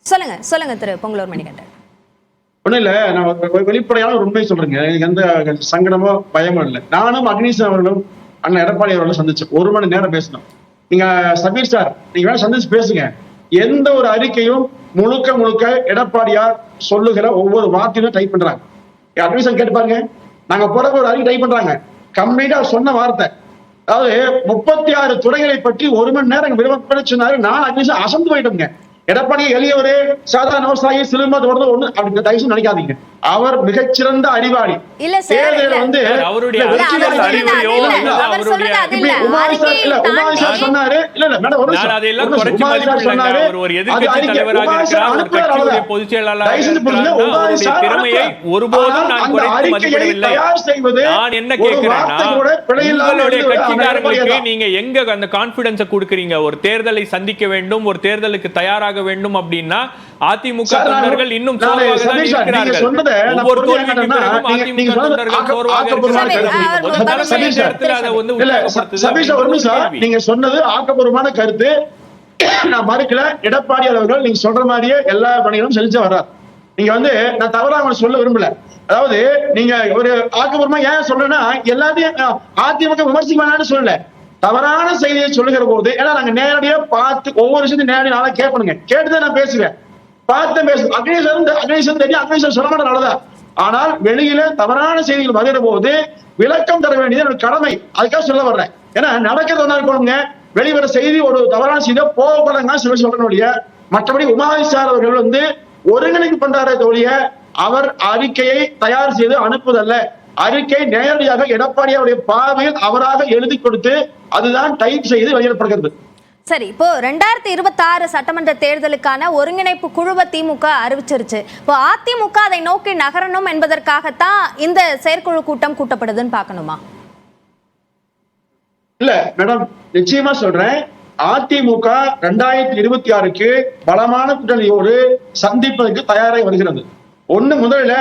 சொல்லுங்க சொல்லுங்க திரு பொங்கலூர் மணிகண்டன். ஒண்ணும் இல்ல, நான் வெளிப்படையான ஒரு உண்மை சொல்றேங்க. எனக்கு எந்த சங்கடமோ பயமோ இல்லை. நானும் அக்னீஷ் அவர்களும் அண்ணன் எடப்பாடி அவர்களும் சந்திச்சோம். 1 மணி நேரம் பேசணும். நீங்க சபீர் சார், நீங்க வேணா சந்திச்சு பேசுங்க. எந்த ஒரு அறிக்கையும் முழுக்க முழுக்க எடப்பாடியார் சொல்லுகிற ஒவ்வொரு வார்த்தையும் டைப் பண்றாங்க. அக்னீஷ் கேட்டு பாருங்க. நாங்க போற ஒரு அறிக்கை டைப் பண்றாங்க. கம்ப்ளீட்டா சொன்ன வார்த்தை. அதாவது 36 துறைகளை பற்றி 1 மணி நேரம் விரிவாக சொன்னாரு. நான் அக்னீஷ் அசந்து போயிட்டோங்க. எடப்பாடி எளியவரு, சாதாரண விவசாயி, சிறும தொடர்ந்து ஒண்ணு அப்படி தயவு நினைக்காதீங்க. அவர் மிகச்சிறந்த அறிவாளி. அவருடைய சொன்னாரு. இல்ல இல்ல மேடம், நீங்க எங்க அந்த கான்பிடன்ஸ் கொடுக்கறீங்க? ஒரு தேர்தலை சந்திக்க வேண்டும், ஒரு தேர்தலுக்கு தயாராக வேண்டும் அப்படின்னா அதிமுக தொண்டர்கள் இன்னும் நீங்க சொன்னது ஆக்கப்பூர்வமான கருத்து, நான் மறுக்கல. எடப்பாடி அவர்கள் நீங்க சொல்ற மாதிரியே எல்லா பணிகளும் செலுத்த வர்றார். நீங்க நான் தவறாக சொல்ல விரும்பல. அதாவது நீங்க ஒரு ஆக்கப்பூர்வமா ஏன் சொல்றேன்னா, எல்லாத்தையும் அதிமுக விமர்சிக்க வேணாம்னு சொல்லல, தவறான செய்தியை சொல்லுகிற போது, ஏன்னா நாங்க நேரடியா பார்த்து ஒவ்வொரு விஷயத்தையும் நேரடியாக நாளா கேட்பணுங்க. கேட்டுதான் நான் பேசுவேன், பார்த்து பேசுவேன். அக்னேசன் தெரியும், அக்னேசன் சொல்ல மாட்டேன், நல்லதான். ஆனால் வெளியில தவறான செய்திகள் வருகிற போது விளக்கம் தர வேண்டியது என்னோட கடமை. அதுக்காக சொல்ல வர்றேன். ஏன்னா நடக்கிறது ஒன்னா இருக்கணுங்க. வெளிவர செய்தி ஒரு தவறான செய்தியோ போகப்படாங்க சொல்லணும் ஒழிய, மற்றபடி உமாவிசார் அவர்கள் ஒருங்கிணைப்பு பண்றாரே ஒழிய அவர் அறிக்கையை தயார் செய்து அனுப்புவதல்ல. அறிக்கை நேரடியாக எடப்பாடியாருடைய பார்வையில் அவராக எழுதி கொடுத்து அதுதான் டைப் செய்து வெளியிடப்படுகிறது. சரி, இப்போ 2026 சட்டமன்ற தேர்தலுக்கான ஒருங்கிணைப்பு குழுவை திமுக அறிவிச்சிருச்சு. இப்போ அதிமுக அதை நோக்கி நகரணும் என்பதற்காகத்தான் இந்த செயற்குழு கூட்டம் கூட்டப்படுதுன்னு பார்க்கணுமா? இல்ல மேடம், நிச்சயமா சொல்றேன். அதிமுக 2026க்கு பலமான கூட்டணியோடு சந்திப்பதற்கு தயாராகி வருகிறது. முதல்ல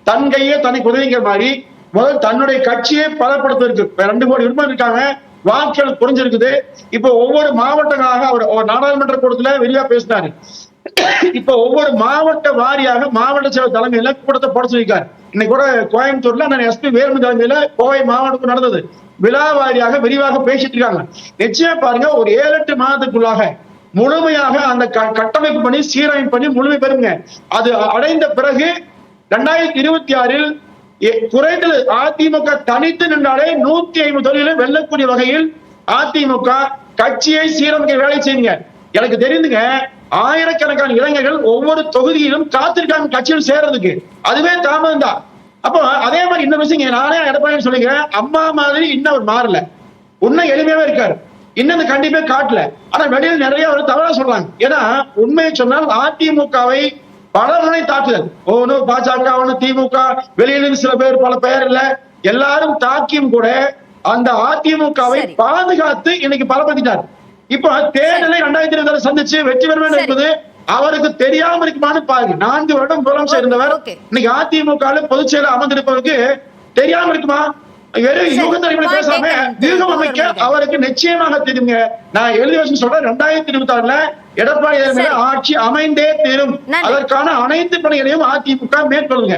தன் கையே தனக்கு உதவிங்கிற மாதிரி முதல் தன்னுடைய கட்சியை பலப்படுத்துவதற்கு 2 கோடி விருப்பம் இருக்காங்க. வாக்குகள் குறைஞ்சிருக்குது. இப்போ ஒவ்வொரு மாவட்டங்களாக அவர் நாடாளுமன்ற கூட்டத்துல விரிவா பேசினாரு. இப்ப ஒவ்வொரு மாவட்ட வாரியாக மாவட்ட செயலர் தலைமையில கூட்டத்தை போட சொல்லியிருக்காரு. இன்னைக்கு கூட கோயம்புத்தூர்ல நான் எஸ்பி வேலுமணி தலைமையில கோவை மாவட்டத்துக்கு நடந்தது. விழா வாரியாக விரிவாக பேசிட்டு இருக்காங்க. நிச்சயம் பாருங்க, ஒரு 7-8 மாதத்துக்குள்ளாக முழுமையாக அந்த கட்டமைப்பு பண்ணி சீரமைப்பு பண்ணி முழுமை பெறுங்க. அது அடைந்த பிறகு 2026 குறைந்தது அதிமுக தனித்து நின்றாலே 150 தொகுதிகளை வெல்லக்கூடிய வகையில் அதிமுக கட்சியை சீரமைக்க வேலை செய்யுங்க. எனக்கு தெரிந்துங்க, ஆயிரக்கணக்கான இளைஞர்கள் ஒவ்வொரு தொகுதியிலும் காத்திருக்காங்க கட்சியில் சேர்றதுக்கு. அதுவே தாமதம் தான். அப்போ அதே மாதிரி இன்னொரு விஷயம், நானே எடப்பாடி சொல்லிக்கிறேன், அம்மா மாதிரி இன்னும் அவர் மாறல, இன்னும் எளிமையாவே இருக்காரு, இன்னும் கண்டிப்பா காட்டல. ஆனா வெளியில் நிறைய அவர் தவறா சொல்றாங்க. ஏன்னா உண்மையை சொன்னால் அதிமுகவை பல முனை தாக்குதல், ஒன்னு பாஜக, ஒன்னு திமுக, வெளியிலிருந்து சில பேர், பல பெயர் இல்ல, எல்லாரும் தாக்கியும் கூட அந்த அதிமுகவை பாதுகாத்து இன்னைக்கு பலப்படுத்திட்டார். இப்போ தேர்தலை 2026 சந்திச்சு வெற்றி பெற வேண்டும் என்பது அவருக்கு தெரியாம இருக்குமான்னு பாருங்க. 4 வருடம் முதலமைச்சர் இருந்தவர் இன்னைக்கு அதிமுக பொதுச் செயலர் அமர்ந்திருப்பவருக்கு தெரியாம இருக்குமா? பேசாம வியூகம் அமைக்க அவருக்கு நிச்சயமாக தெரியுங்க. நான் எழுதி வச்சு சொல்றேன், 2026 எடப்பாடி ஆட்சி அமைந்தே தீரும். அதற்கான அனைத்து பணிகளையும் அதிமுக மேற்கொள்ளுங்க.